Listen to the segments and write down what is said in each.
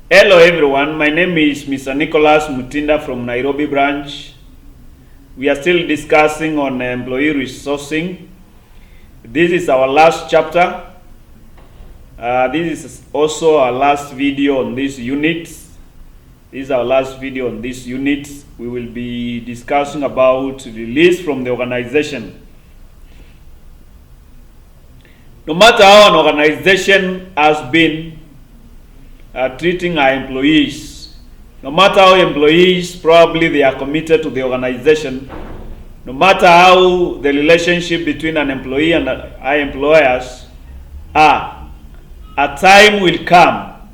Hello everyone, my name is Mr. Nicholas Mutinda from Nairobi branch. We are still discussing on employee resourcing. This is our last chapter. This is also our last video on this unit. This is our last video on this unit. We will be discussing about release from the organization. No matter how an organization has been treating our employees, no matter how employees probably they are committed to the organization, no matter how the relationship between an employee and our employers are, a time will come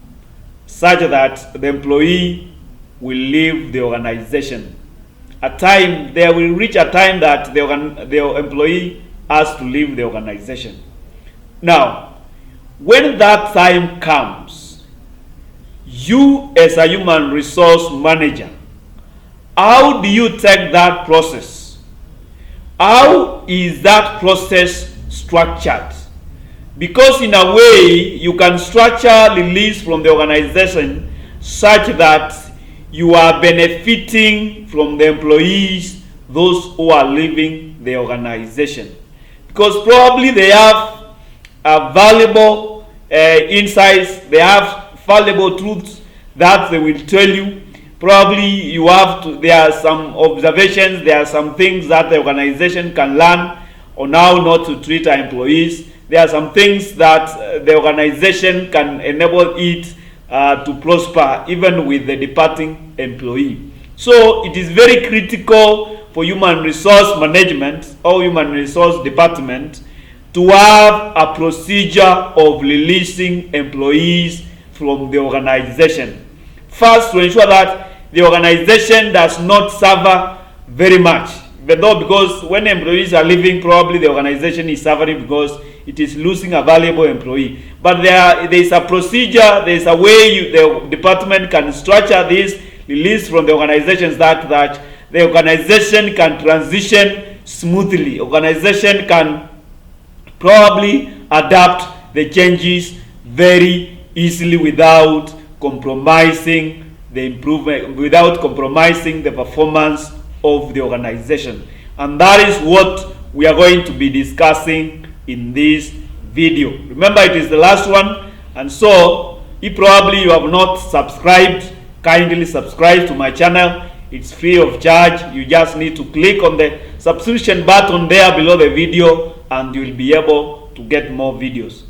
such that the employee will leave the organization. There will reach a time that the employee has to leave the organization. Now, when that time comes, you as a human resource manager, how do you take that process? How is that process structured? Because in a way, you can structure release from the organization such that you are benefiting from the employees, those who are leaving the organization. Because probably they have valuable insights, they have valuable truths that they will tell you. Probably there are some observations, there are some things that the organization can learn on how not to treat our employees. There are some things that the organization can enable it to prosper even with the departing employee. So it is very critical for human resource management or human resource department to have a procedure of releasing employees from the organization. First, to ensure that the organization does not suffer very much. Because when employees are leaving, probably the organization is suffering because it is losing a valuable employee. But there is a procedure, there is a way the department can structure this release from the organizations that the organization can transition smoothly. Organization can probably adapt the changes very easily without compromising the improvement, without compromising the performance of the organization. And that is what we are going to be discussing in this video. Remember, it is the last one, and so if probably you have not subscribed, kindly subscribe to my channel. It's free of charge. You just need to click on the subscription button there below the video and you will be able to get more videos.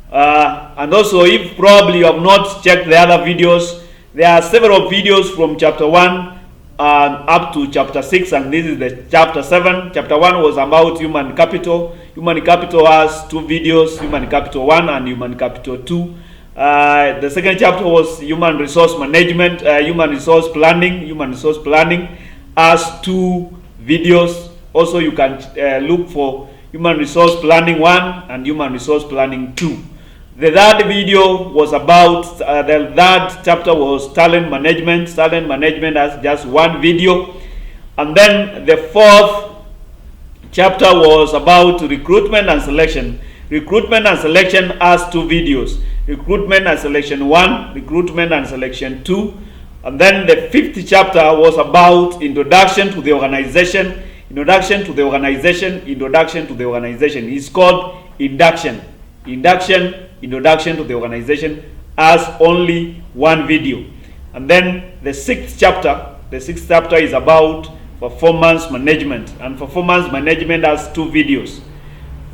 And also, if probably you have not checked the other videos, there are several videos from chapter 1 up to chapter 6, and this is the chapter 7. Chapter 1 was about human capital. Human capital has two videos, human capital 1 and human capital 2. The second chapter was human resource management, human resource planning. Human resource planning has two videos. Also, you can look for human resource planning 1 and human resource planning 2. The third video was about, the third chapter was talent management. Talent management has just one video. And then the fourth chapter was about recruitment and selection. Recruitment and selection has two videos. Recruitment and selection 1, recruitment and selection 2. And then the fifth chapter was about introduction to the organization. Introduction to the organization, introduction to the organization. It's called induction. Introduction to the organization has only one video. And then the sixth chapter is about performance management. And performance management has two videos.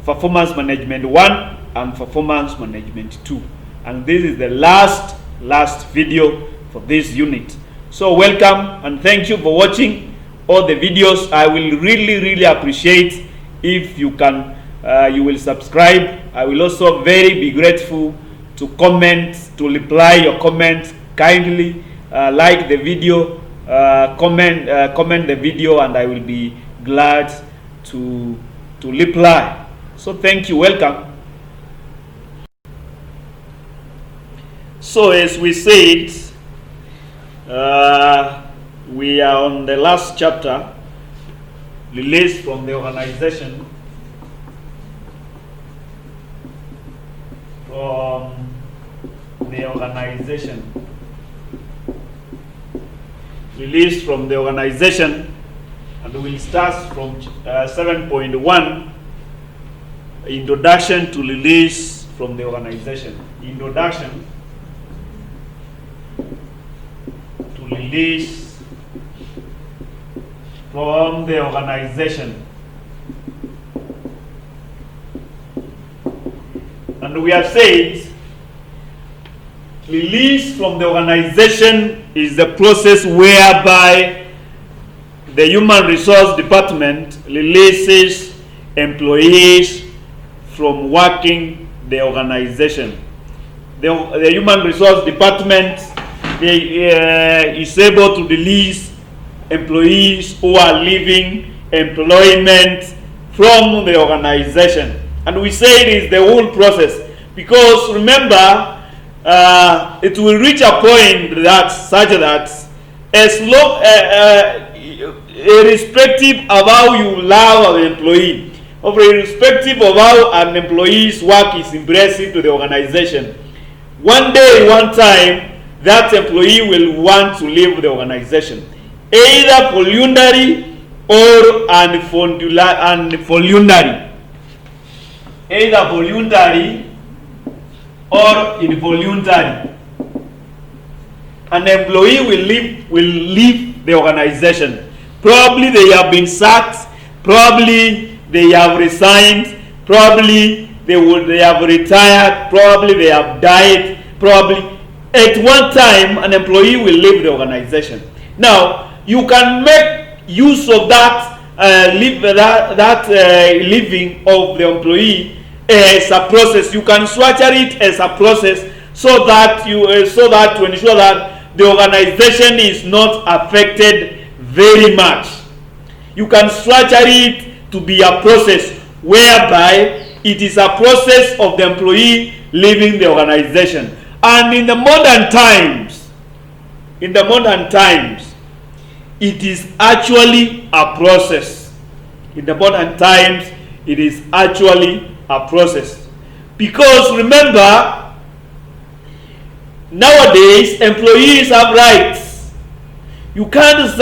Performance management 1 and performance management 2. And this is the last video for this unit. So welcome and thank you for watching all the videos. I will really appreciate if you can you will subscribe. I will also be grateful to comment, to reply your comments. Kindly like the video, comment the video, and I will be glad to reply. So thank you, welcome. So as we said, we are on the last chapter, release from the organization. From the organization. released from the organization, and we'll start from 7.1, introduction to release from the organization. Introduction to release from the organization. And we have said release from the organization is the process whereby the Human Resource Department releases employees from working the organization. The Human Resource Department is able to release employees who are leaving employment from the organization. And we say it is the whole process, because remember, it will reach a point that such that as long irrespective of how you love an employee, or irrespective of how an employee's work is impressive to the organization, one day, one time, that employee will want to leave the organization, either voluntary or involuntary. Either voluntary or involuntary. An employee will leave the organization. Probably they have been sacked, probably they have resigned, probably they have retired, probably they have died, probably at one time an employee will leave the organization. Now you can make use of that leaving of the employee as a process. You can structure it as a process so that to ensure that the organization is not affected very much. You can structure it to be a process whereby it is a process of the employee leaving the organization. And in the modern times, it is actually a process. In the modern times, it is actually a process. Because remember, nowadays, employees have rights. You can't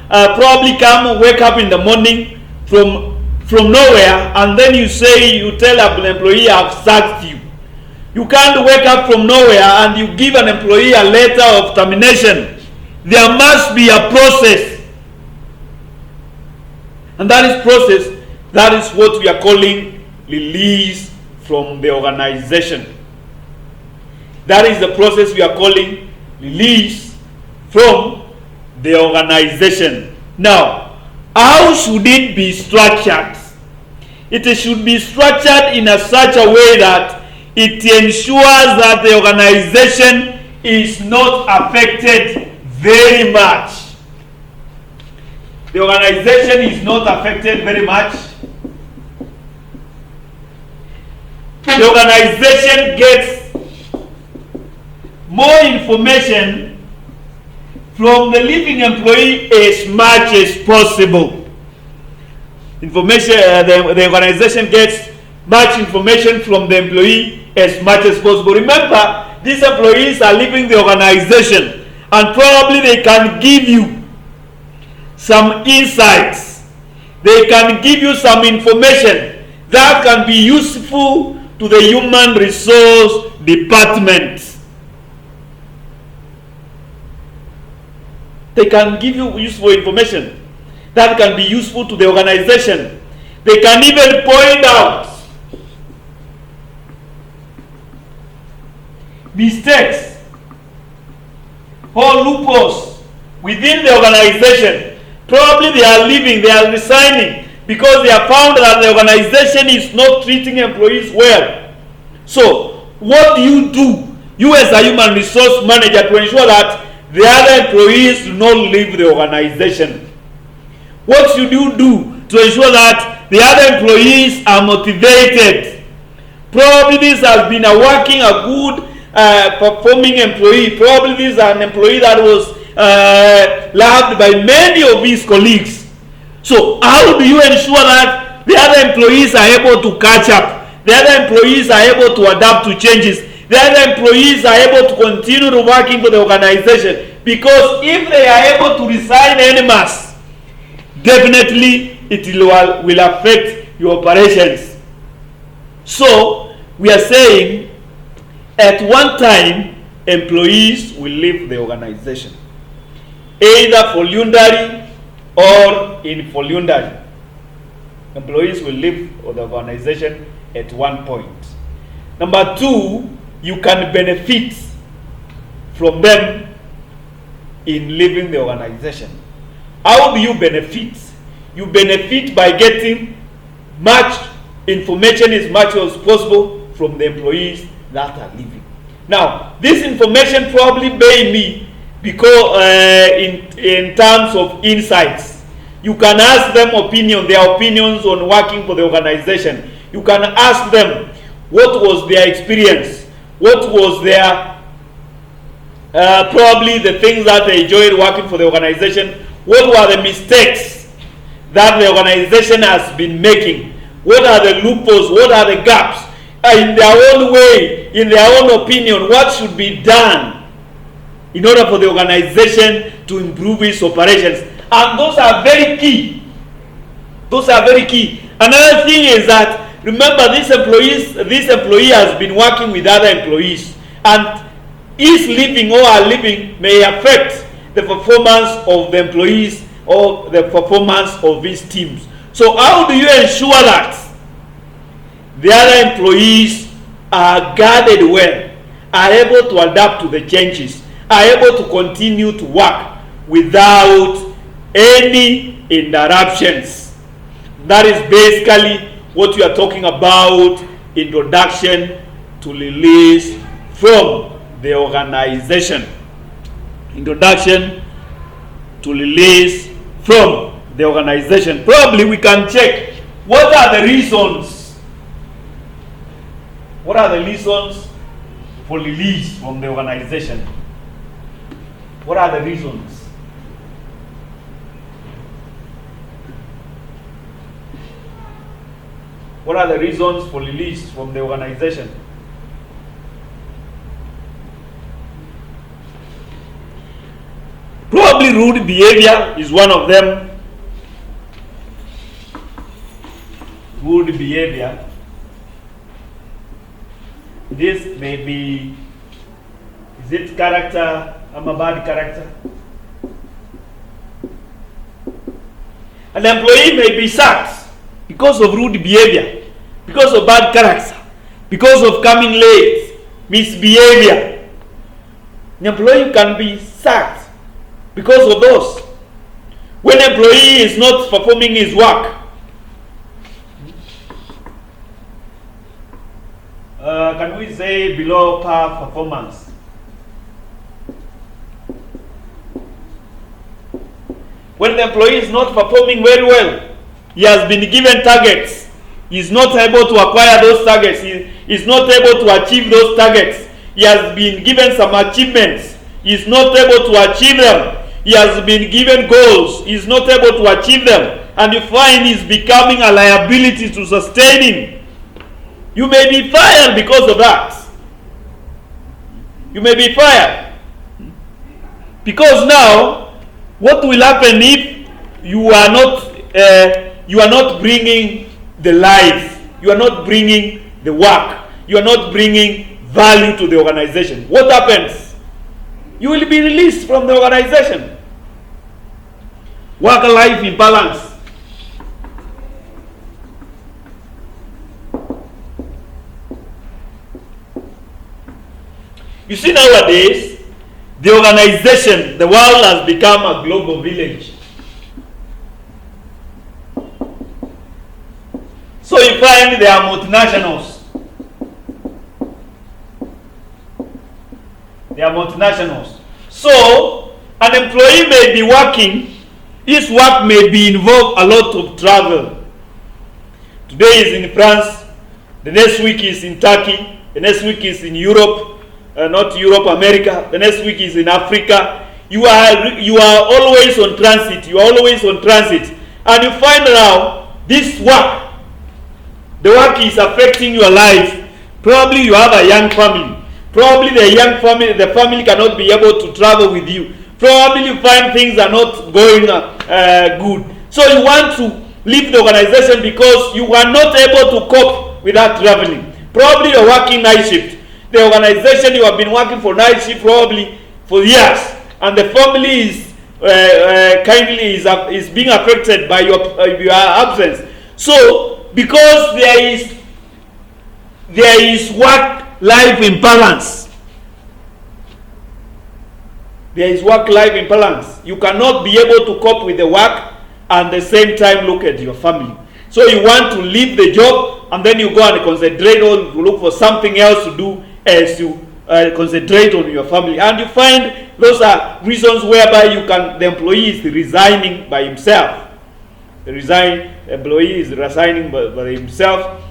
probably come wake up in the morning from nowhere and then you tell an employee, I've sacked you. You can't wake up from nowhere and you give an employee a letter of termination. There must be a process. And that is what we are calling release from the organization. That is the process we are calling release from the organization. Now, how should it be structured? It should be structured in such a way that it ensures that the organization is not affected very much. The organization is not affected very much. The organization gets more information from the leaving employee as much as possible. The organization gets much information from the employee as much as possible. Remember, these employees are leaving the organization and probably they can give you some insights. They can give you some information that can be useful to the Human Resource Department. They can give you useful information that can be useful to the organization. They can even point out mistakes or loopholes within the organization. Probably they are leaving, they are resigning because they have found that the organization is not treating employees well. So, what do? You as a human resource manager, to ensure that the other employees do not leave the organization? What should you do to ensure that the other employees are motivated? Probably this has been a good performing employee. Probably this is an employee that was loved by many of his colleagues. So how do you ensure that the other employees are able to catch up? The other employees are able to adapt to changes. The other employees are able to continue working for the organization. Because if they are able to resign en masse, definitely it will affect your operations. So we are saying at one time employees will leave the organization, either voluntary or involuntary. Employees will leave the organization at one point. Number two, you can benefit from them in leaving the organization. How do you benefit? You benefit by getting much information as much as possible from the employees that are leaving. Now, this information probably may be because in terms of insights. You can ask them their opinions on working for the organization. You can ask them what was their experience, what was their probably the things that they enjoyed working for the organization, what were the mistakes that the organization has been making, what are the loopholes, what are the gaps, in their own way, in their own opinion, what should be done in order for the organization to improve its operations. And those are very key. Those are very key. Another thing is that, remember, this employee has been working with other employees, and his leaving or her leaving may affect the performance of the employees or the performance of these teams. So how do you ensure that the other employees are guarded well, are able to adapt to the changes, are able to continue to work without any interruptions? That is basically what you are talking about, introduction to release from the organization. Introduction to release from the organization. Probably we can check what are the reasons. What are the reasons for release from the organization? What are the reasons? What are the reasons for release from the organization? Probably rude behavior is one of them. Rude behavior. This may be, is it character? I'm a bad character. An employee may be sacked because of rude behavior, because of bad character, because of coming late, misbehavior. An employee can be sacked because of those. When an employee is not performing his work, can we say below par performance? When the employee is not performing very well, he has been given targets, he is not able to acquire those targets, he is not able to achieve those targets, he has been given some achievements, he is not able to achieve them, he has been given goals, he is not able to achieve them, and you find he is becoming a liability to sustaining. You may be fired because of that. You may be fired. Because now, what will happen if you are not bringing the life, you are not bringing the work, you are not bringing value to the organization? What happens? You will be released from the organization. Work-life imbalance. You see, nowadays, the organization, the world has become a global village. So you find there are multinationals. They are multinationals. So an employee may be working, his work may be involved a lot of travel. Today is in France, the next week is in Turkey, the next week is in Europe. Not Europe, America. The next week is in Africa. You are always on transit. You are always on transit, and you find now this work. The work is affecting your life. Probably you have a young family. Probably the family cannot be able to travel with you. Probably you find things are not going good. So you want to leave the organization because you are not able to cope with that traveling. Probably you're working night shift. The organization, you have been working for night shift probably for years, and the family is being affected by your absence. So because there is work-life imbalance. There is work-life imbalance. You cannot be able to cope with the work and at the same time look at your family. So you want to leave the job and then you go and concentrate on, you look for something else to do as you concentrate on your family. And you find those are reasons whereby the employee is resigning by himself. The employee is resigning by himself.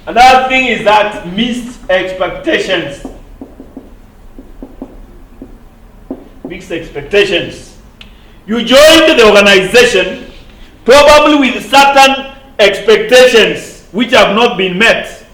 Another thing is that missed expectations. Mixed expectations. You joined the organization probably with certain expectations which have not been met.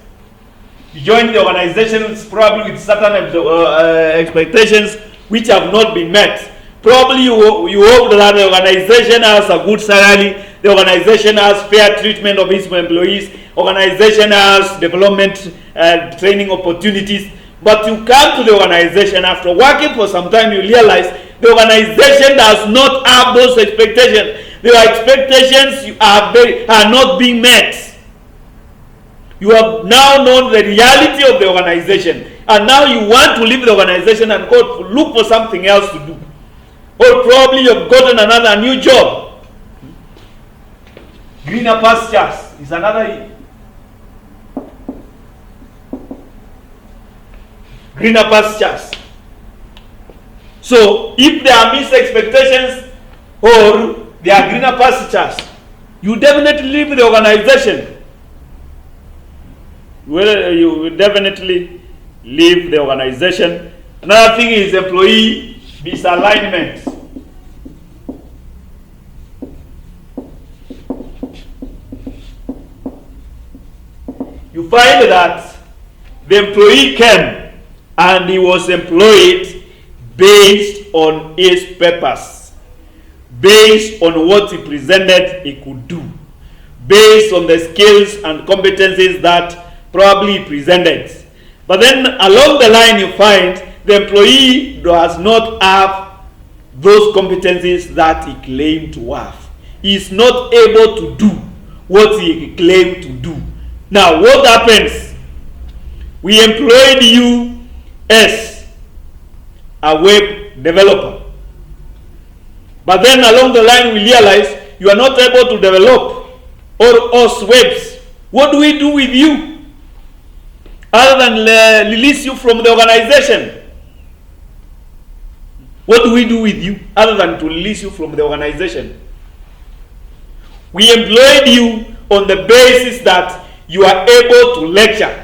You joined the organization probably with certain expectations which have not been met. Probably you hope that the organization has a good salary, the organization has fair treatment of its employees, organization has development and training opportunities. But you come to the organization after working for some time, you realize the organization does not have those expectations. The expectations are not being met. You have now known the reality of the organization, and now you want to leave the organization and go look for something else to do. Or probably you've gotten another new job. Greener pastures is another. Greener pastures. So if there are missed expectations or there are greener pastures, you definitely leave the organization. Well, you will definitely leave the organization. Another thing is employee misalignment. You find that the employee came and he was employed based on his purpose, based on what he presented he could do, based on the skills and competencies that probably he presented. But then along the line you find the employee does not have those competencies that he claimed to have. He is not able to do what he claimed to do. Now what happens? We employed you as a web developer, but then along the line we realize you are not able to develop or us webs. What do we do with you other than release you from the organization? What do we do with you other than to release you from the organization? We employed you on the basis that you are able to lecture.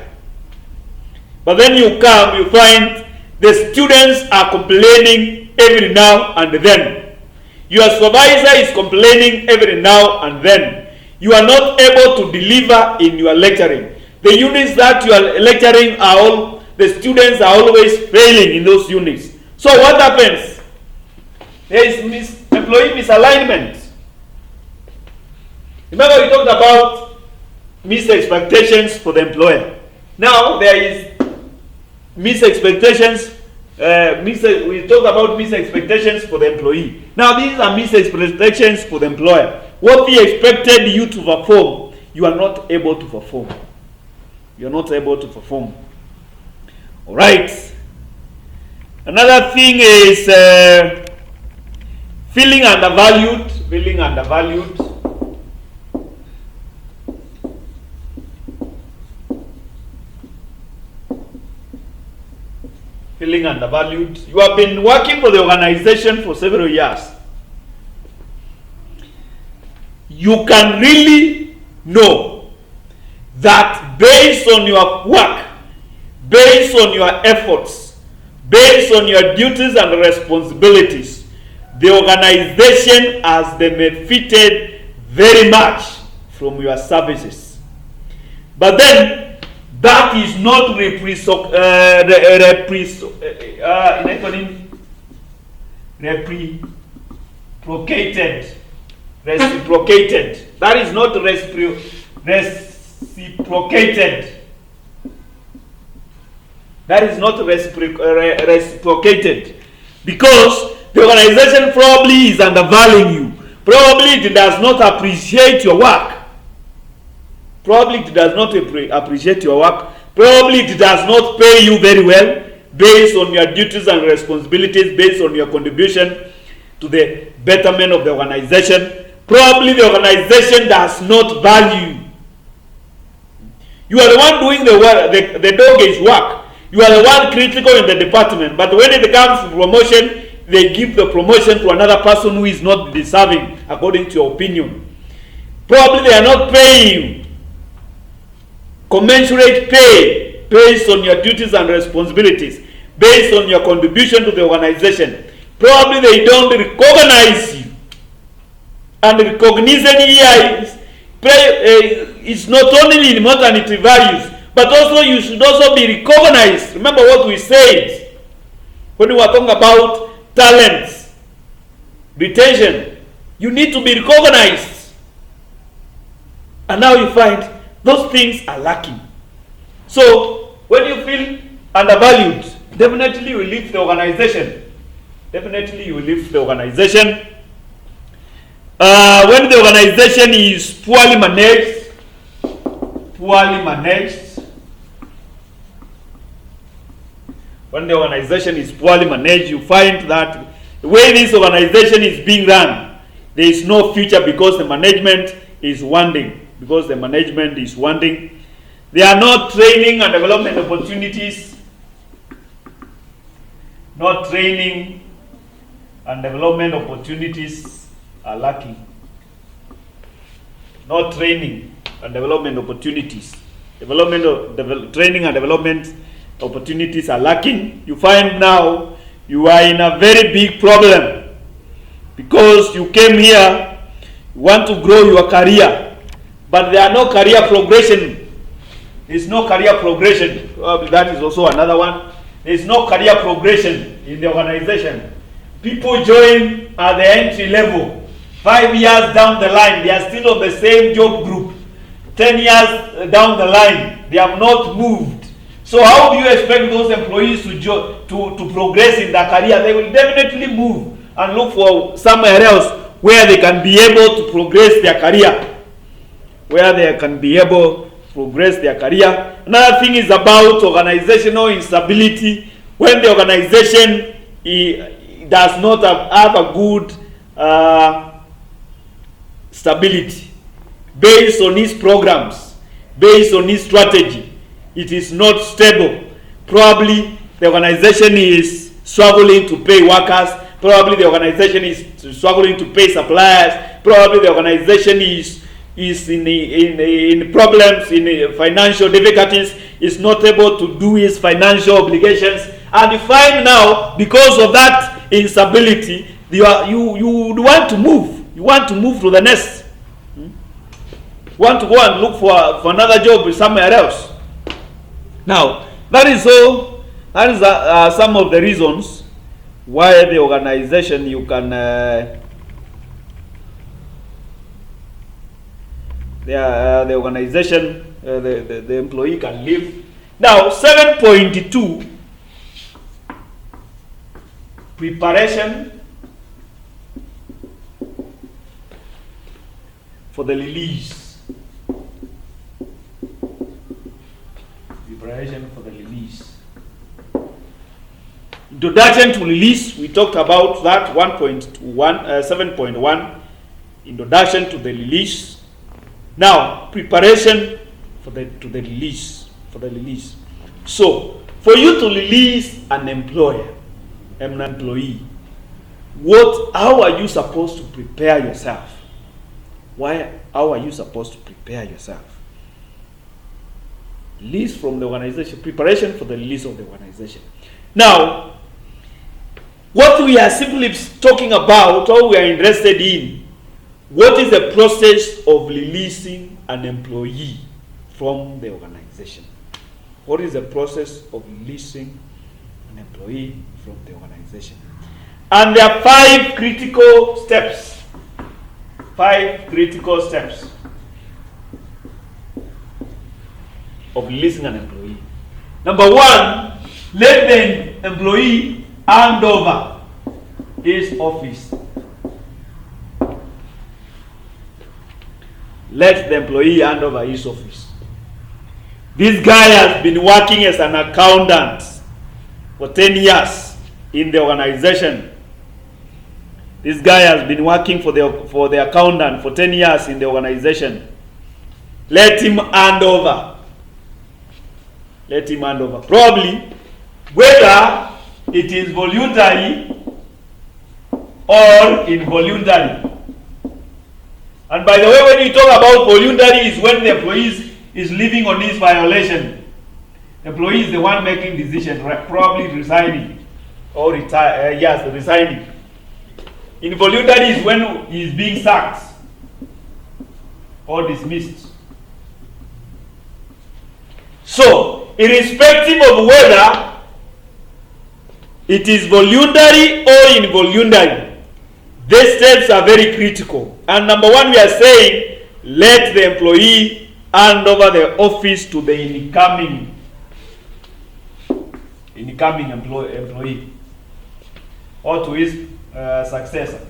But then you come, you find the students are complaining every now and then. Your supervisor is complaining every now and then. You are not able to deliver in your lecturing. The units that you are lecturing the students are always failing in those units. So what happens? There is employee misalignment. Remember we talked about missed expectations for the employer. Now there is missed expectations. We talked about missed expectations for the employee. Now these are missed expectations for the employer. What he expected you to perform, you are not able to perform. You are not able to perform. All right. Another thing is feeling undervalued. Feeling undervalued. Feeling undervalued. You have been working for the organization for several years. You can really know that based on your work, based on your efforts, based on your duties and responsibilities, the organization has benefited very much from your services. But then that is not reciprocated. Reciprocated. That is not reciprocated. That is not reciprocated. Because the organization probably is undervaluing you. Probably it does not appreciate your work. Probably it does not appreciate your work. Probably it does not pay you very well based on your duties and responsibilities, based on your contribution to the betterment of the organization. Probably the organization does not value you. You are the one doing the work, the dog's work. You are the one critical in the department. But when it comes to promotion, they give the promotion to another person who is not deserving, according to your opinion. Probably they are not paying you commensurate pay based on your duties and responsibilities, based on your contribution to the organization. Probably they don't recognize you. And recognition here is not only in maternity values, but also you should also be recognized. Remember what we said when we were talking about talents, retention. You need to be recognized. And now you find those things are lacking. So when you feel undervalued, definitely you will leave the organization. Definitely you will leave the organization. When the organization is poorly managed, when the organization is poorly managed, you find that the way this organization is being run, there is no future because the management is wanting. There are no training and development opportunities. No training and development opportunities are lacking. No training and development opportunities. Training and development opportunities are lacking. You find now you are in a very big problem because you came here, you want to grow your career, but there are no career progression. There is no career progression. That is also another one. There is no career progression in the organization. People join at the entry level. 5 years down the line, they are still on the same job group. 10 years down the line, they have not moved. So how do you expect those employees to progress in their career? They will definitely move and look for somewhere else where they can be able to progress their career. Another thing is about organizational instability. When the organization does not have a good stability based on its programs, based on its strategy, it is not stable. Probably the organization is struggling to pay workers. Probably the organization is struggling to pay suppliers. Probably the organization is in problems, in financial difficulties, is not able to do its financial obligations. And you find now, because of that instability, you would want to move. You want to move to the next. You want to go and look for another job somewhere else. Now, that is some of the reasons why the organization you can the organization the employee can leave. Now 7.2, preparation for the release. Preparation for the release. Introduction to release, we talked about that. 7.1, introduction to the release. Now, preparation for the release. So, for you to release an employee, how are you supposed to prepare yourself? How are you supposed to prepare yourself? Release from the organization, preparation for the release of the organization. Now, what we are simply talking about, or we are interested in, what is the process of releasing an employee from the organization? What is the process of releasing an employee from the organization? And there are 5 critical steps. 5 critical steps of releasing an employee. Number 1, let the employee hand over his office. Let the employee hand over his office. This guy has been working as an accountant for 10 years in the organization. This guy has been working for the accountant for 10 years in the organization. Let him hand over. Let him hand over. Probably, whether it is voluntary or involuntary. And by the way, when you talk about voluntary, is when the employee is living on his violation. The employee is the one making decision, probably resigning or resigning. Involuntary is when he is being sacked or dismissed. So, irrespective of whether it is voluntary or involuntary, these steps are very critical. And number 1, we are saying, let the employee hand over the office to the incoming employee or to his successor.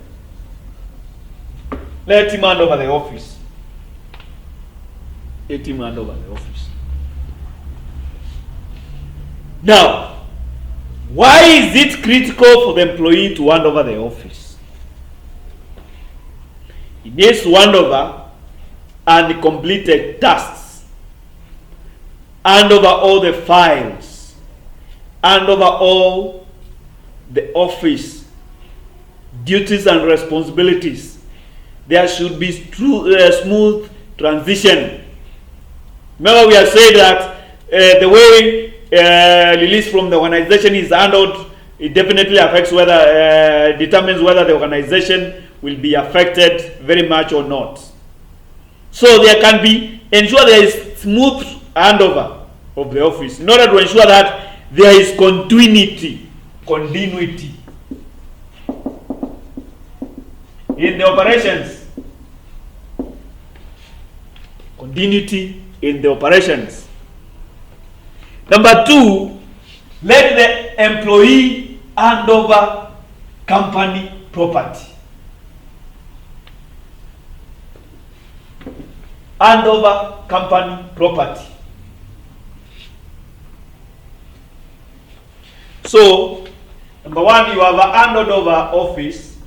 Let him hand over the office. Let him hand over the office. Now, why is it critical for the employee to hand over the office? He needs to hand over uncompleted tasks, hand over all the files, hand over all the office duties and responsibilities. There should be smooth transition. Remember, we have said that the way release from the organization is handled, it definitely affects whether determines whether the organization will be affected very much or not. So there can be ensure there is smooth handover of the office in order to ensure that there is continuity in the operations. Continuity in the operations. Number 2, let the employee hand over company property. Hand over company property. So, number 1, you have a handed over office.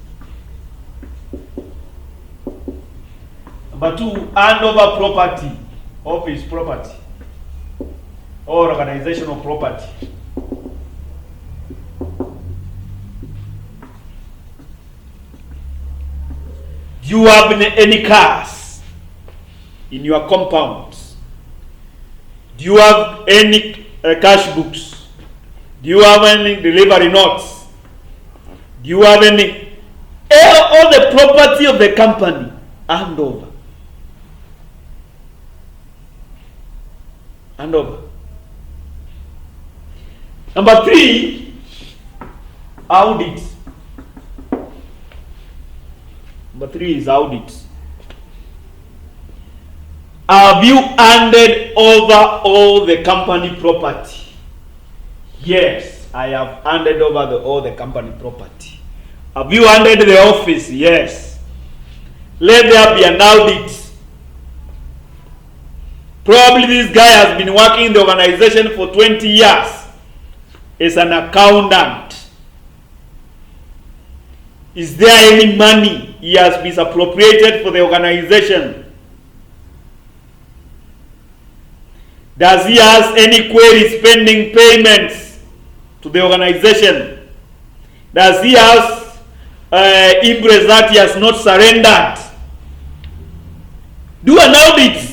Number 2, hand over property, office property, or organizational property. Do you have any cars in your compound? Do you have any cash books? Do you have any delivery notes? Do you have any all the property of the company? Hand over. Hand over. Number 3, audit. Number 3 is audit. Have you handed over all the company property? Yes, I have handed over all the company property. Have you handed the office? Yes. Let there be an audit. Probably this guy has been working in the organization for 20 years as an accountant. Is there any money he has misappropriated for the organization? Does he have any queries pending payments to the organization? Does he have interest that he has not surrendered? Do an audit.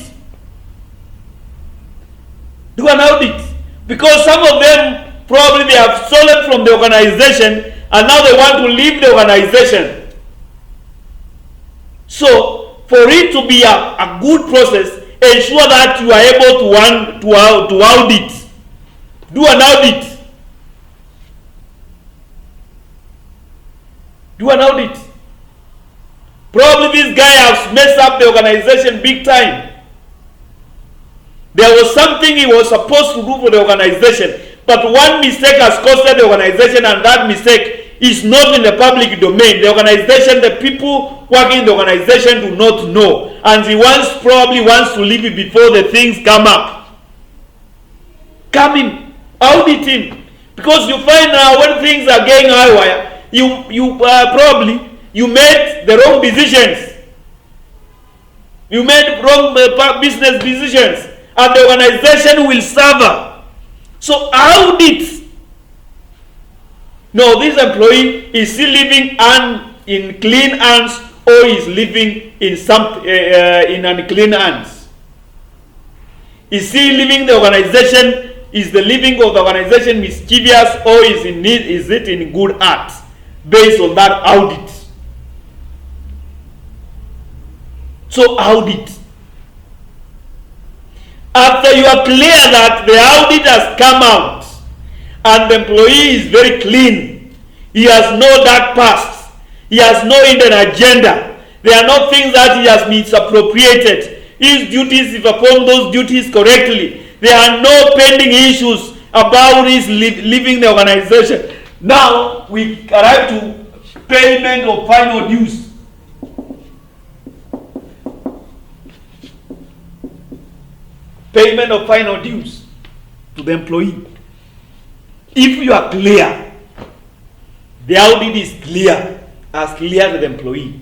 Do an audit. Because some of them probably they have stolen from the organization and now they want to leave the organization. So, for it to be a good process, ensure that you are able to audit. Do an audit. Do an audit. Probably this guy has messed up the organization big time. There was something he was supposed to do for the organization, but one mistake has costed the organization, and that mistake is not in the public domain. The organization, the people working in the organization do not know, and he probably wants to leave it before the things come up. Come in, audit him, because you find out when things are going haywire, you probably you made the wrong decisions. You made wrong business decisions, and the organization will suffer. So audit. No, this employee is still living in clean hands, or is living in unclean hands. Is he living the organization? Is the living of the organization mischievous, or is it in good heart? Based on that audit. So audit. After you are clear that the audit has come out and the employee is very clean, he has no dark past, he has no hidden agenda, there are no things that he has misappropriated, his duties, if performed those duties correctly, there are no pending issues about his leaving the organization. Now we arrive to payment of final dues. Payment of final dues to the employee. If you are clear, the audit is clear, as clear as the employee.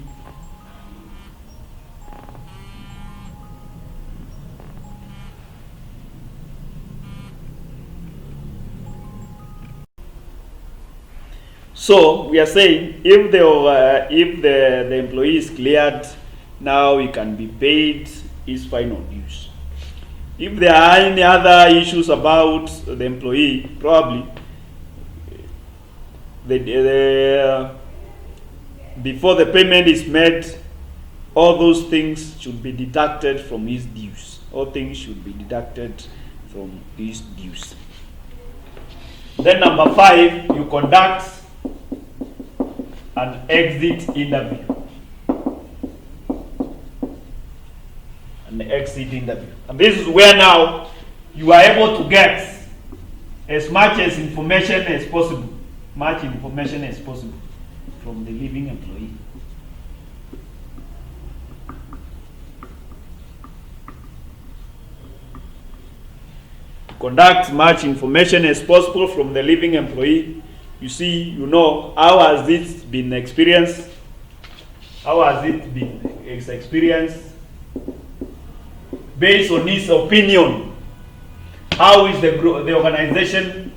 So we are saying if the employee is cleared, now he can be paid his final dues. If there are any other issues about the employee, probably before the payment is made, all those things should be deducted from his dues. All things should be deducted from his dues. Then number 5, you conduct an exit interview. An exit interview. And this is where now you are able to get as much as information as possible. Much information as possible from the leaving employee. Conduct much information as possible from the leaving employee. You see, you know, how has this been experienced? How has it been experienced? Based on his opinion, how is the organization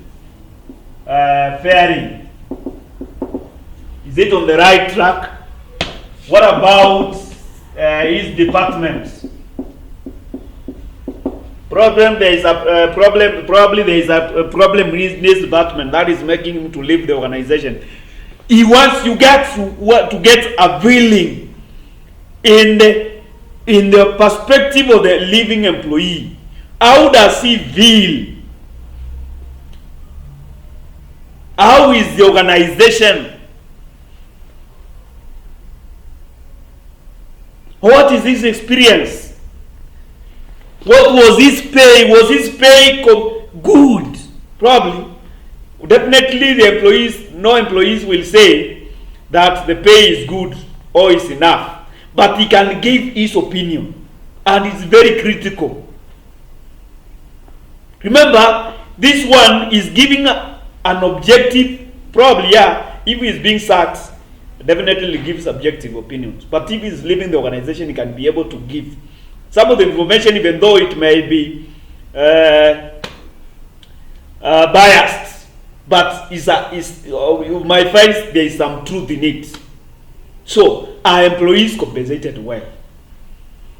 faring? Is it on the right track? What about his department? Probably there is a problem in his department that is making him to leave the organization. He wants you to get a feeling in the perspective of the leaving employee. How does he feel? How is the organization? What is his experience? What was his pay? Was his pay good? Probably. Definitely no employees will say that the pay is good or is enough. But he can give his opinion. And it's very critical. Remember, this one is giving an objective, probably, if he's being sacked, definitely gives subjective opinions. But if he's leaving the organization, he can be able to give some of the information, even though it may be biased, but you might find there is some truth in it. So, are employees compensated well?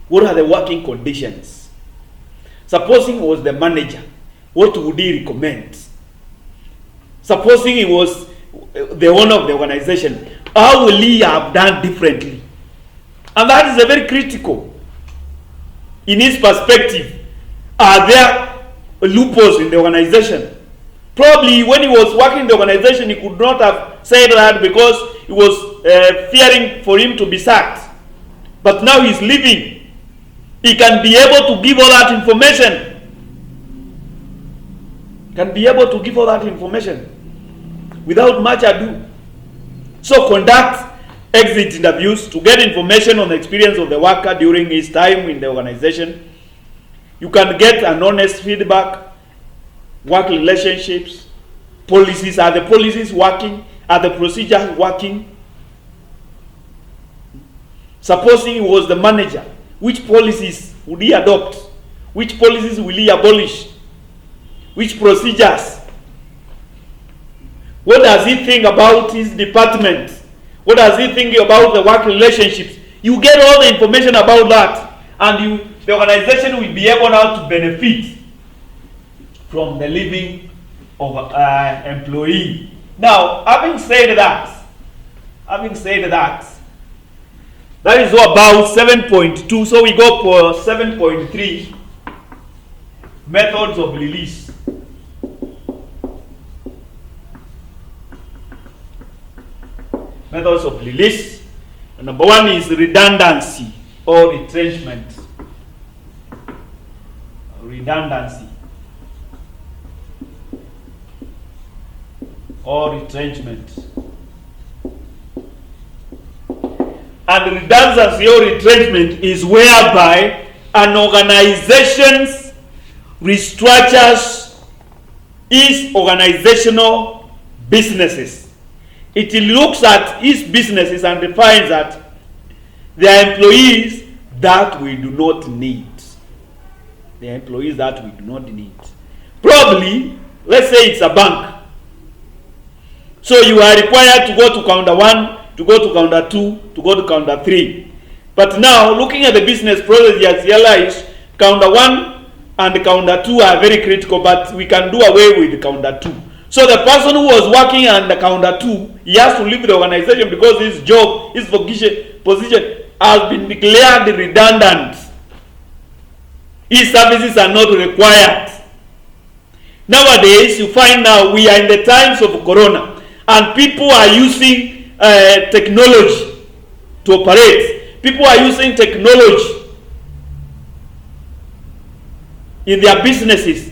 What are the working conditions? Supposing he was the manager, what would he recommend? Supposing he was the owner of the organization, how will he have done differently? And that is a very critical. In his perspective, are there loopholes in the organization? Probably when he was working in the organization, he could not have said that because he was fearing for him to be sacked. But now he's leaving. He can be able to give all that information. Can be able to give all that information without much ado. So conduct exit interviews to get information on the experience of the worker during his time in the organization. You can get an honest feedback, work relationships, policies. Are the policies working? Are the procedures working? Supposing he was the manager, which policies would he adopt? Which policies will he abolish? Which procedures? What does he think about his department? What does he think about the work relationships? You get all the information about that, and the organization will be able now to benefit from the living of employee. Now, having said that, that is all about 7.2. So we go for 7.3, methods of release. Methods of release. And number one is redundancy or retrenchment. Redundancy or retrenchment. And redundancy or retrenchment is whereby an organization restructures its organizational businesses. It looks at its businesses and defines that there are employees that we do not need. There are employees that we do not need. Probably, let's say it's a bank. So you are required to go to counter 1, to go to counter 2, to go to counter 3. But now, looking at the business process, you have realized counter 1 and counter 2 are very critical, but we can do away with counter 2. So the person who was working on the counter 2, he has to leave the organization because his job, his position has been declared redundant. His services are not required. Nowadays, you find now we are in the times of Corona, and people are using technology to operate. People are using technology in their businesses.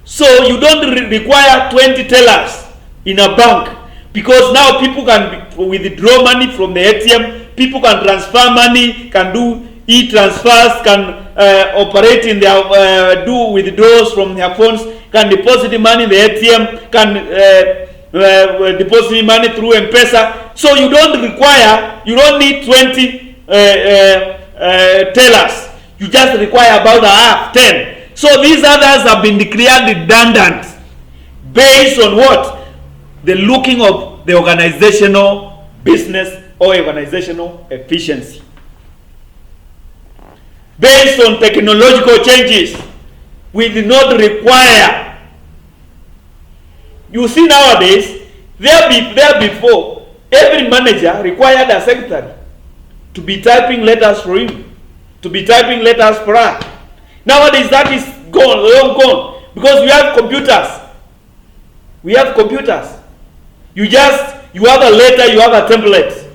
So you don't require 20 tellers in a bank, because now people can withdraw money from the ATM, people can transfer money, can do e-transfers, can operate in their, do withdrawals from their phones, can deposit money in the ATM, can deposit money through M-Pesa. So you don't need 20 tellers. You just require about a half, 10. So these others have been declared redundant based on what? The looking of the organizational business or organizational efficiency. Based on technological changes, we do not require. You see nowadays, there before, every manager required a secretary to be typing letters for him, to be typing letters for her. Nowadays that is gone, long gone, because we have computers. We have computers. You have a letter, you have a template.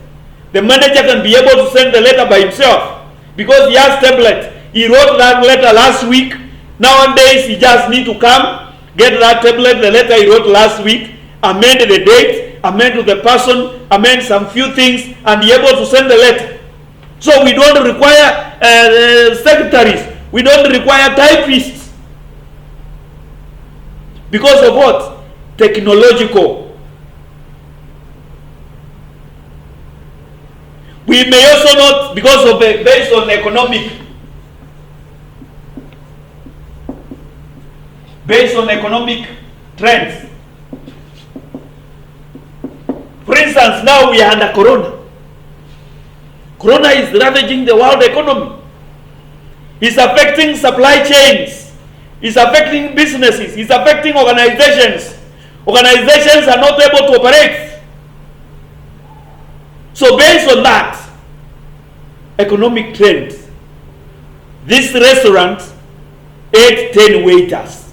The manager can be able to send the letter by himself because he has template. He wrote that letter last week. Nowadays he just need to come, get that template, the letter he wrote last week, amend the date, amend to the person, amend some few things, and be able to send the letter. So we don't require secretaries. We don't require typists. Because of what? Technological. We may also not, because of based on economic trends. For instance, now we are under Corona. Corona is ravaging the world economy. It's affecting supply chains. It's affecting businesses. It's affecting organizations. Organizations are not able to operate. So based on that economic trend, this restaurant ate 10 waiters.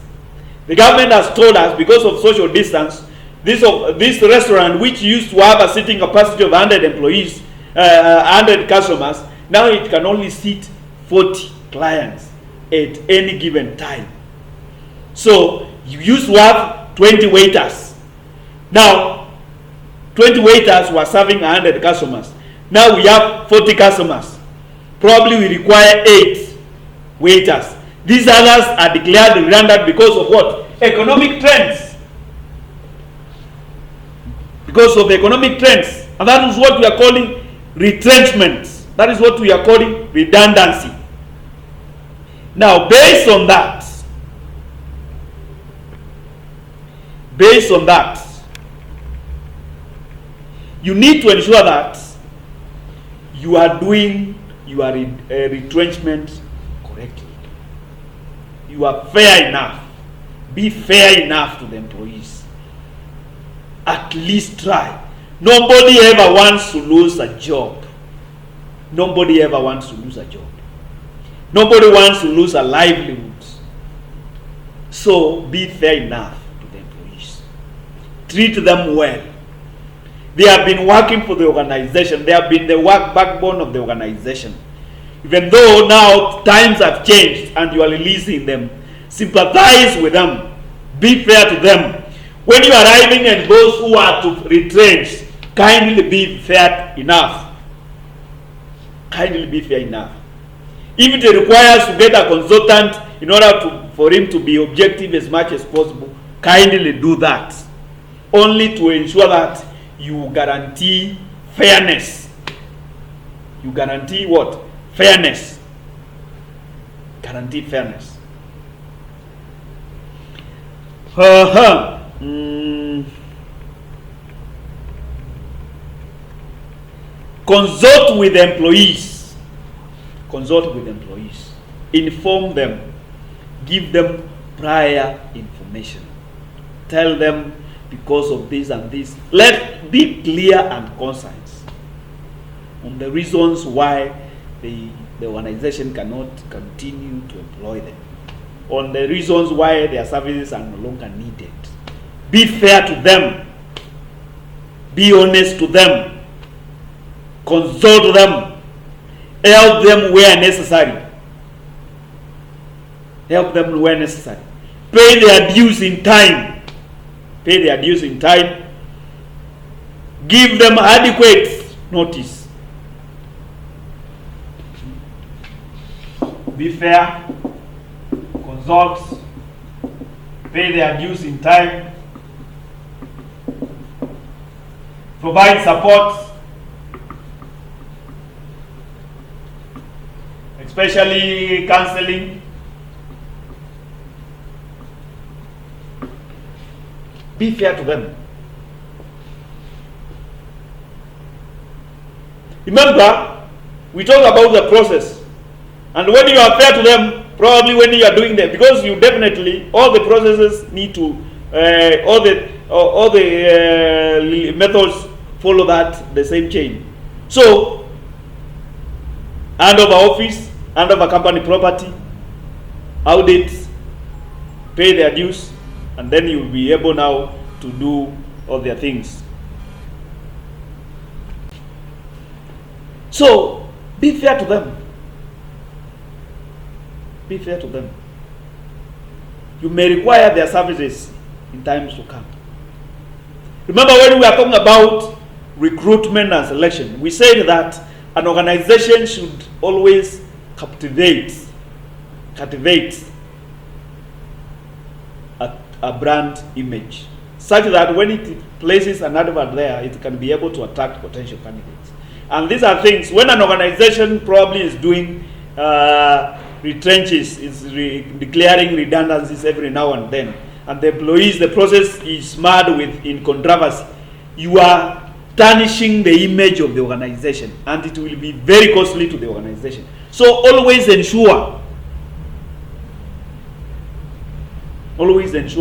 The government has told us, because of social distance, this restaurant, which used to have a sitting capacity of 100 employees, 100 customers, now it can only seat 40 clients at any given time. So you used to have 20 waiters. Now 20 waiters were serving 100 customers. Now we have 40 customers. Probably we require 8 waiters. These others are declared redundant because of what? Economic trends. Because of economic trends. And that is what we are calling retrenchment. That is what we are calling redundancy. Now, based on that, you need to ensure that you are doing your retrenchment correctly. You are fair enough. Be fair enough to the employees. At least try. Nobody ever wants to lose a job. Nobody ever wants to lose a job. Nobody wants to lose a livelihood. So be fair enough to the employees. Treat them well. They have been working for the organization. They have been the backbone of the organization. Even though now times have changed and you are releasing them, sympathize with them. Be fair to them. When you are arriving and those who are to retrench, kindly be fair enough. Kindly be fair enough. If it requires to get a consultant in order for him to be objective as much as possible, kindly do that. Only to ensure that you guarantee fairness. You guarantee what? Fairness. Guarantee fairness. Consult with employees. Consult with employees. Inform them. Give them prior information. Tell them because of this and this. Be clear and concise on the reasons why the organization cannot continue to employ them. On the reasons why their services are no longer needed. Be fair to them. Be honest to them. Consult them. Help them where necessary. Help them where necessary. Pay their dues in time. Pay their dues in time. Give them adequate notice. Be fair. Consult. Pay their dues in time. Provide support. Especially counseling. Be fair to them. Remember, we talk about the process. And when you are fair to them, probably when you are doing that, because you definitely, all the processes need to, all the methods follow the same chain. So, hand over office, hand over company property, audit, pay their dues, and then you will be able now to do all their things. So, be fair to them. Be fair to them. You may require their services in times to come. Remember when we are talking about recruitment and selection, we said that an organization should always captivate a brand image, such that when it places an advert there, it can be able to attract potential candidates. And these are things, when an organization probably is doing retrenches, is declaring redundancies every now and then, and the employees, the process is mad in controversy, you are tarnishing the image of the organization, and it will be very costly to the organization. So always ensure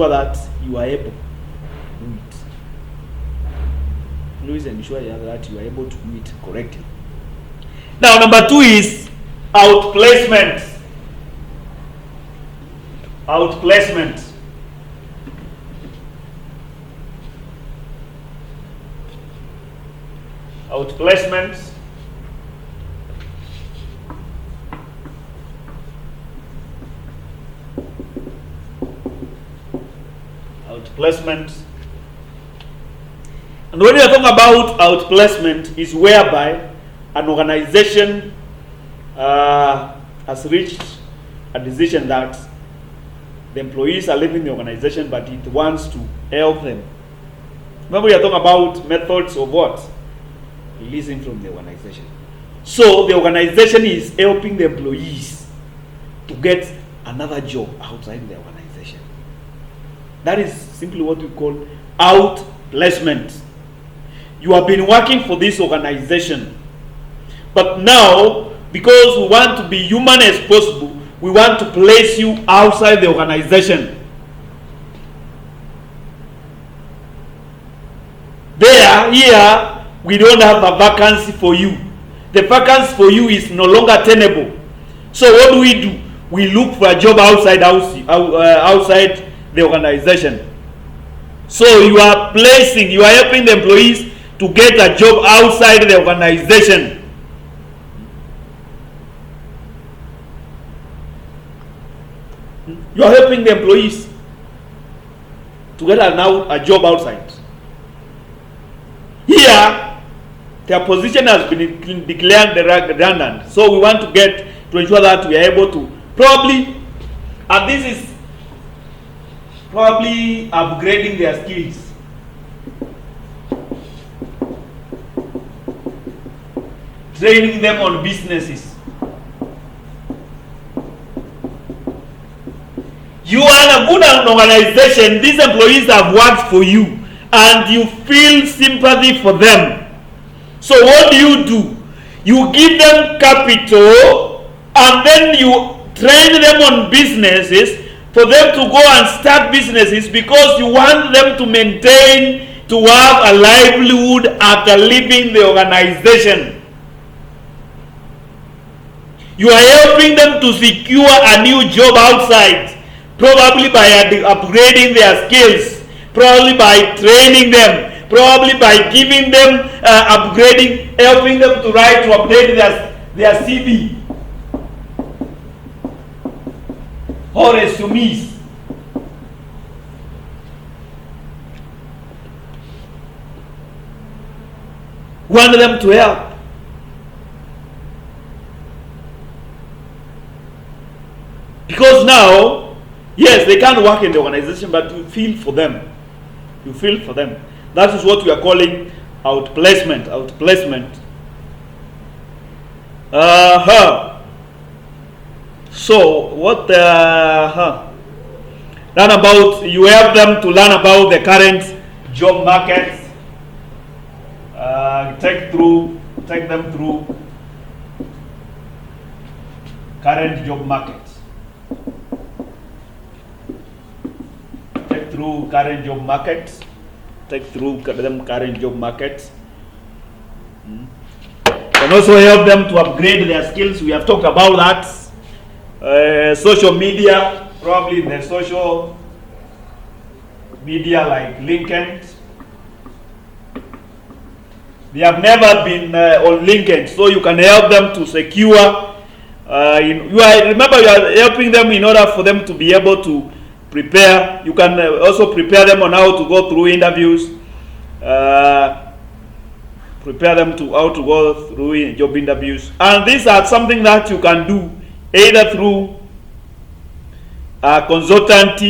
that you are able to do it. Always ensure that you are able to do it correctly. Now, number 2 is outplacement. Outplacement. Outplacement. Outplacement. And when you are talking about outplacement, is whereby an organization has reached a decision that the employees are leaving the organization, but it wants to help them. Remember, we are talking about methods of what? Releasing from the organization. So the organization is helping the employees to get another job outside the organization. That is simply what we call outplacement. You have been working for this organization, but now, because we want to be human as possible, we want to place you outside the organization. Here, we don't have a vacancy for you. The vacancy for you is no longer tenable. So what do? We look for a job outside the organization. So you are helping the employees to get a job outside the organization. You are helping the employees to get a job outside. Here, their position has been declared redundant. So we want to ensure that we are able to and this is probably upgrading their skills. Training them on businesses. You are a good organization. These employees have worked for you, and you feel sympathy for them. So what do? You give them capital, and then you train them on businesses for them to go and start businesses, because you want them to have a livelihood after leaving the organization. You are helping them to secure a new job outside, probably by upgrading their skills, probably by training them, probably by giving them helping them to update their CV or resumes. Want them to help. Because now, yes, they can't work in the organization, but you feel for them. You feel for them. That is what we are calling outplacement. Outplacement. So what? You help them to learn about the current job market. Take them through current job market. Take through current job market. Take through them current job market. Can also help them to upgrade their skills. We have talked about that. Social media, probably in the social media like LinkedIn. They have never been on LinkedIn, so you can help them to secure. Remember, you are helping them in order for them to be able to prepare. You can also prepare them on how to go through interviews. Prepare them to how to go through job interviews, and these are something that you can do either through a consultant.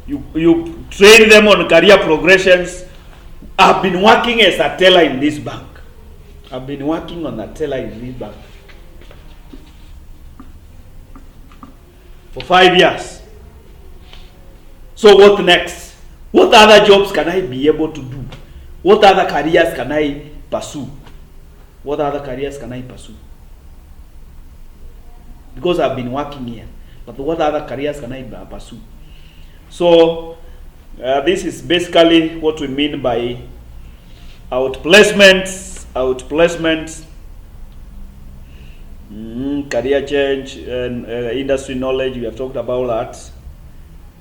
You train them on career progressions. I've been working as a teller in this bank. I've been working on a teller in this bank for 5 years. So what next? What other jobs can I be able to do? What other careers can I pursue? What other careers can I pursue? Because I've been working here. But what other careers can I pursue? So this is basically what we mean by outplacement, career change, and industry knowledge. We have talked about that.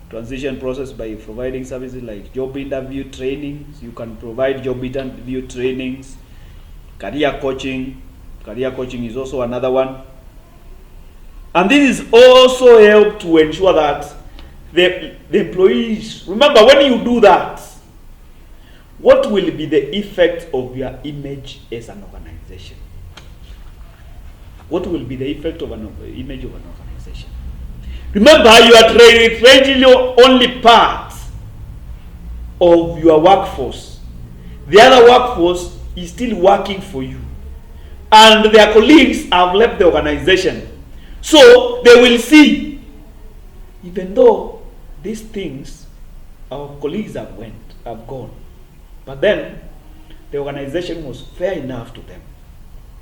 transition process by providing services like job interview trainings. You can provide job interview trainings, career coaching. Career coaching is also another one. And this is also help to ensure that the employees, remember when you do that, what will be the effect of your image as an organization? What will be the effect of an image of an organization? Remember, you are training only part of your workforce. The other workforce is still working for you. And their colleagues have left the organization. So they will see, even though these things, our colleagues have gone. But then, the organization was fair enough to them.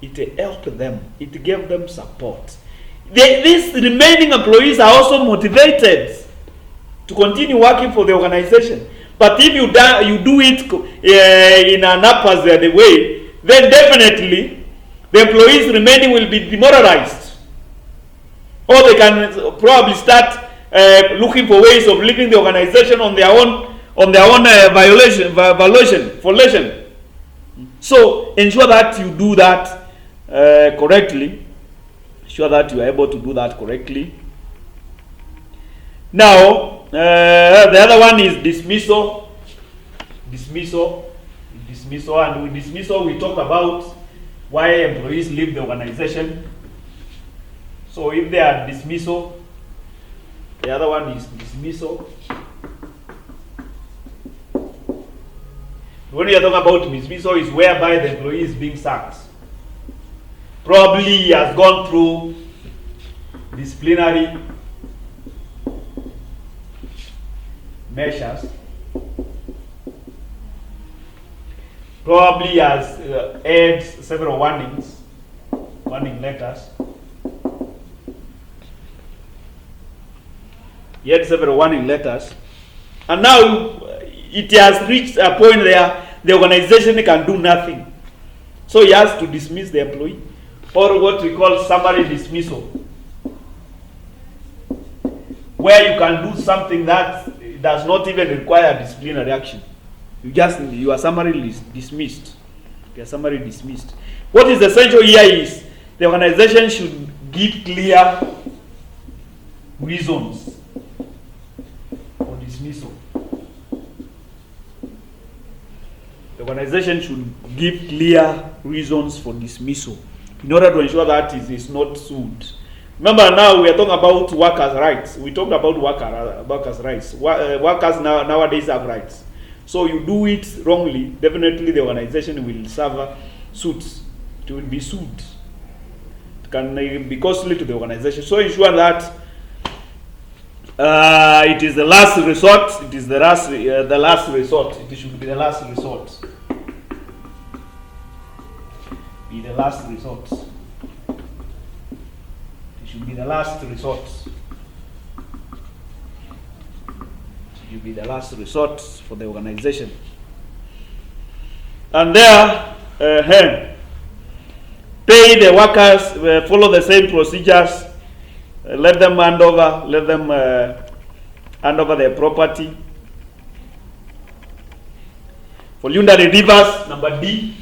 It helped them. It gave them support. These remaining employees are also motivated to continue working for the organization. But if you do it in an haphazard way, then definitely the employees remaining will be demoralized. Or they can probably start looking for ways of leaving the organization on their own violation. So ensure that you do that correctly. Ensure that you are able to do that correctly. Now, the other one is dismissal. And with dismissal, we talk about why employees leave the organization. So if they are dismissal, the other one is dismissal. When we are talking about dismissal, is whereby the employee is being sacked. Probably he has gone through disciplinary measures. Probably he has had several warning letters. He had several warning letters. And now it has reached a point where the organization can do nothing. So he has to dismiss the employee, or what we call summary dismissal, where you can do something that does not even require disciplinary action. You are summarily dismissed. You are summarily dismissed. What is essential here is the organization should give clear reasons for dismissal. The organization should give clear reasons for dismissal in order to ensure that it is not sued. Remember, now we are talking about workers' rights. We talked about workers' rights. Workers nowadays have rights. So you do it wrongly, definitely the organization will suffer suits. It will be sued. It can be costly to the organization. So ensure that it is the last resort. It is the last resort. It should be the last resort. Be the last resort. It should be the last resort. It should be the last resort for the organization. And there, pay the workers, follow the same procedures. Let them hand over their property. Voluntary leavers, number D.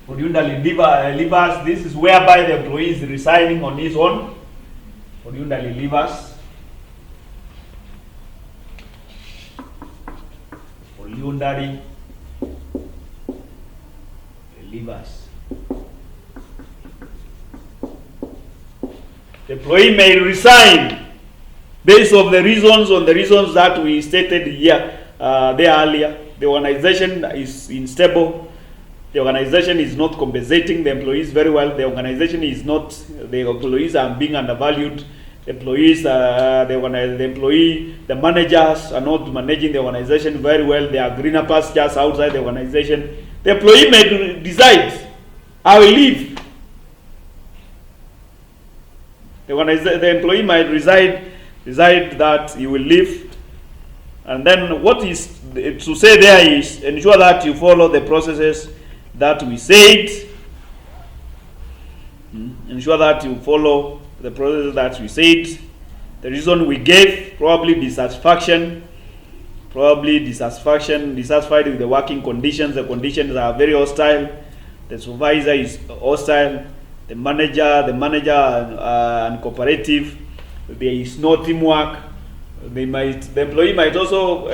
Voluntary leavers, this is whereby the employee is resigning on his own. Voluntary leavers. Voluntary leavers. The employee may resign based on the reasons that we stated here there earlier. The organization is unstable. The organization is not compensating the employees very well. The organization is not. The employees are being undervalued. The managers are not managing the organization very well. There are greener pastures outside the organization. The employee may decide, I will leave. The employee might decide that he will leave. And then what is to say there is ensure that you follow the processes that we said. Ensure that you follow the processes that we said. The reason we gave, probably dissatisfaction, dissatisfied with the working conditions. The conditions are very hostile. The supervisor is hostile. The manager uncooperative. There is no teamwork. The employee might also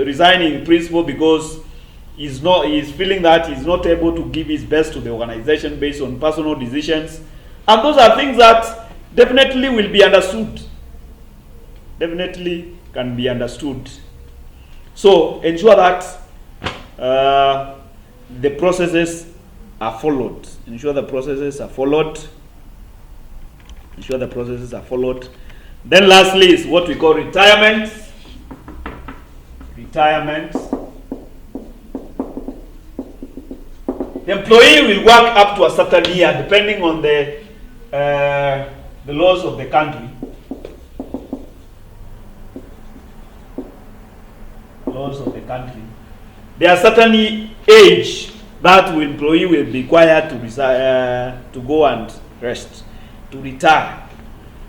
resign in principle because he's feeling that he's not able to give his best to the organization based on personal decisions, and those are things that definitely will be understood. Definitely can be understood. So ensure that the processes are followed. Ensure the processes are followed. Then lastly is what we call retirement. The employee will work up to a certain year depending on the laws of the country. There are certain age that the employee will be required to go and rest, to retire.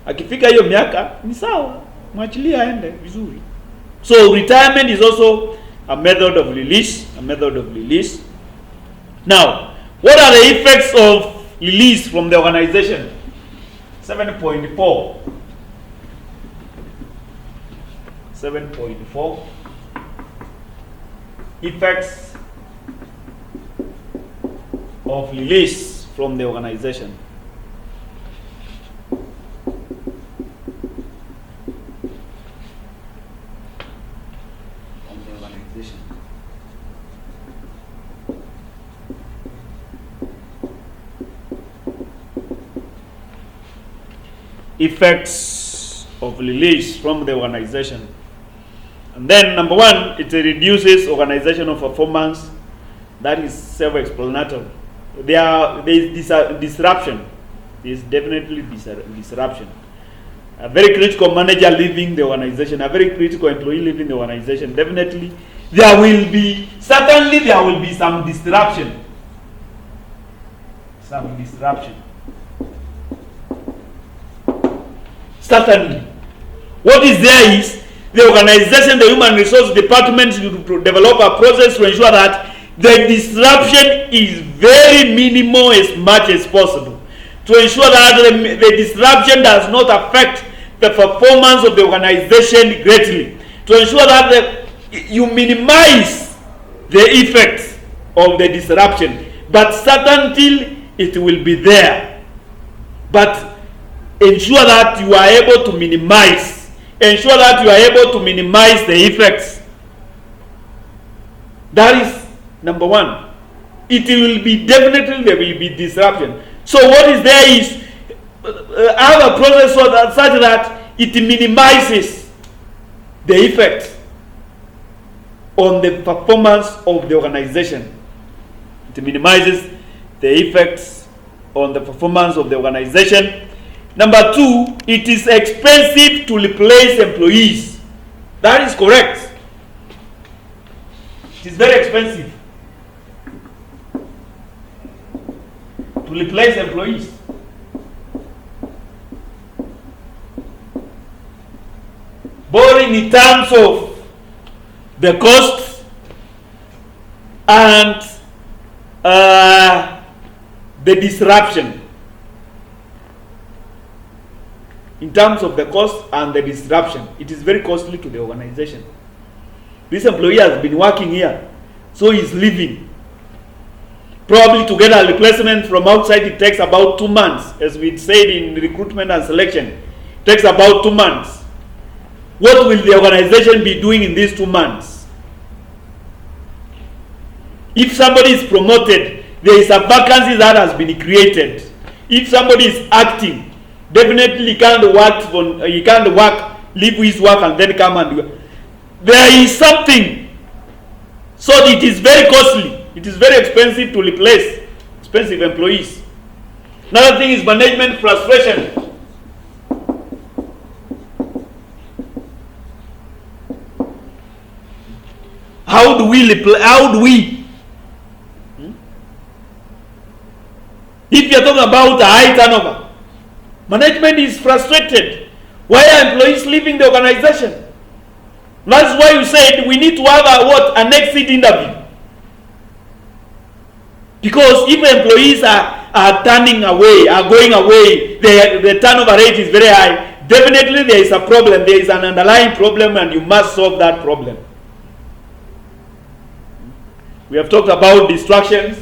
Akifika hiyo miaka ni sawa, mwachilia aende vizuri. So retirement is also a method of release. Now, what are the effects of release from the organization? 7.4. Effects of release from the organization. Effects of release from the organization. And then number one, it reduces organizational performance. That is self-explanatory. There is disruption. There is definitely disruption. A very critical manager leaving the organization, a very critical employee leaving the organization, definitely there will be some disruption. Certainly. What is there is the organization, the human resource department, to develop a process to ensure that the disruption is very minimal as much as possible. To ensure that the disruption does not affect the performance of the organization greatly. To ensure that you minimize the effects of the disruption. But certainly it will be there. But ensure that you are able to minimize. Ensure that you are able to minimize the effects. That is number one. There will be disruption. So what is there is have a process such that it minimizes the effects on the performance of the organization. It minimizes the effects on the performance of the organization. Number two, it is expensive to replace employees. That is correct. It is very expensive to replace employees. Both in terms of the cost and the disruption. In terms of the cost and the disruption, it is very costly to the organization. This employee has been working here, so he's leaving. Probably to get a replacement from outside, it takes about 2 months. As we said in recruitment and selection, it takes about 2 months. What will the organization be doing in these 2 months? If somebody is promoted, there is a vacancy that has been created. If somebody is acting, definitely he can't leave his work and then come and do it. There is something. So it is very costly. It is very expensive to replace expensive employees. Another thing is management frustration. How do we if you are talking about a high turnover, management is frustrated Why are employees leaving the organization? That's why you said we need to have an exit interview. Because if employees are turning away, are going away, the turnover rate is very high, definitely there is a problem, there is an underlying problem, and you must solve that problem. We have talked about distractions.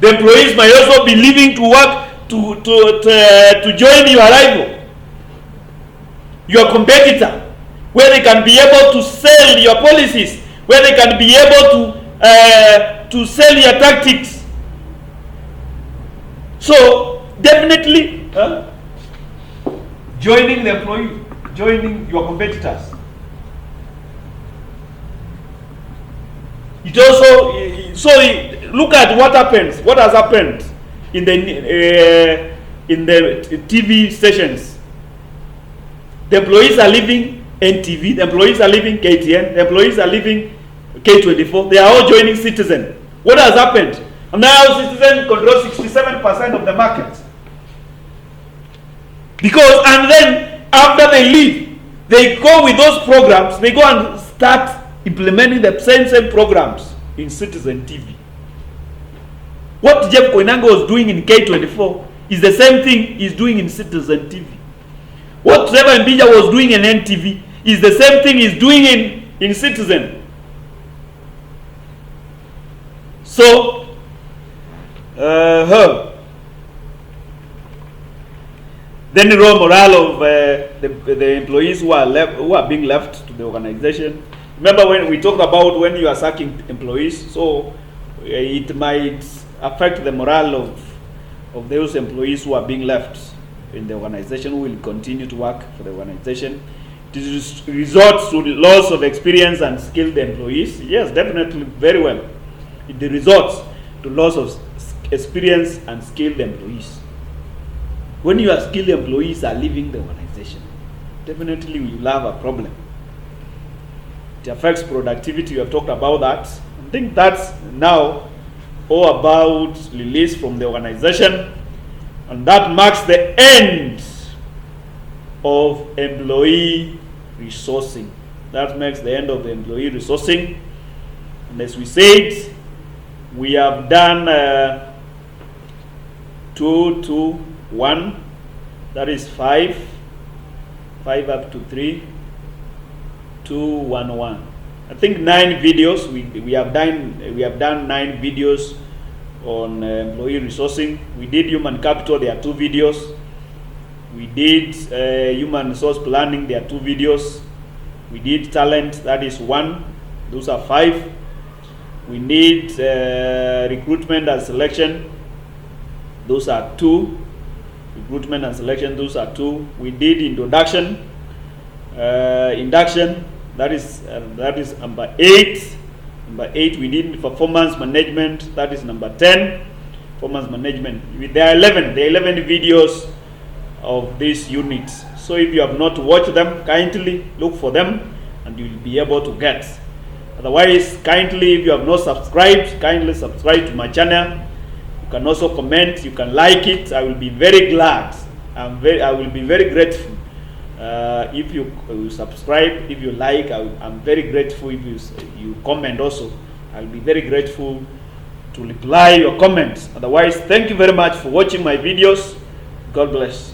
The employees might also be leaving to work to join your rival, your competitor, where they can be able to sell your policies, where they can be able to sell your tactics. So definitely joining the employee, joining your competitors. It also, so look at what happens. What has happened in the TV stations? The employees are leaving NTV. The employees are leaving KTN. The employees are leaving K24. They are all joining Citizen. What has happened? And now Citizen controls 67% of the market. Because, and then after they leave, they go with those programs. They go and start implementing the same programs in Citizen TV. What Jeff Koinange was doing in K24 is the same thing he's doing in Citizen TV. What Trevor Mbija was doing in NTV is the same thing he's doing in Citizen. So, then the raw morale of the employees who are being left to the organization. Remember when we talked about when you are sacking employees, so it might affect the morale of those employees who are being left in the organization, who will continue to work for the organization. It results to the loss of experience and skilled employees. Yes, definitely, very well. It results to loss of experience and skilled employees. When your skilled employees are leaving the organization, definitely you will have a problem. It affects productivity. We have talked about that. I think that's now all about release from the organization, and that marks the end of employee resourcing. That makes the end of the employee resourcing. And as we said, we have done 2 to 1. That is 5 up to 3. 2, 1, 1. I think 9 videos. We have done 9 videos on employee resourcing. We did human capital. There are 2 videos. We did human resource planning. There are 2 videos. We did talent. That is 1. Those are 5. We need recruitment and selection. Those are 2. Recruitment and selection. Those are 2. We did introduction. Induction. That is number 8. Number 8, we did performance management. That is number 10. Performance management. There are 11 videos of these units. So if you have not watched them, kindly look for them and you will be able to get. Otherwise, kindly, if you have not subscribed, kindly subscribe to my channel. You can also comment. You can like it. I will be very glad. I will be very grateful. If you subscribe, if you like, I'm very grateful. If you comment also, I'll be very grateful to reply your comments. Otherwise, thank you very much for watching my videos. God bless.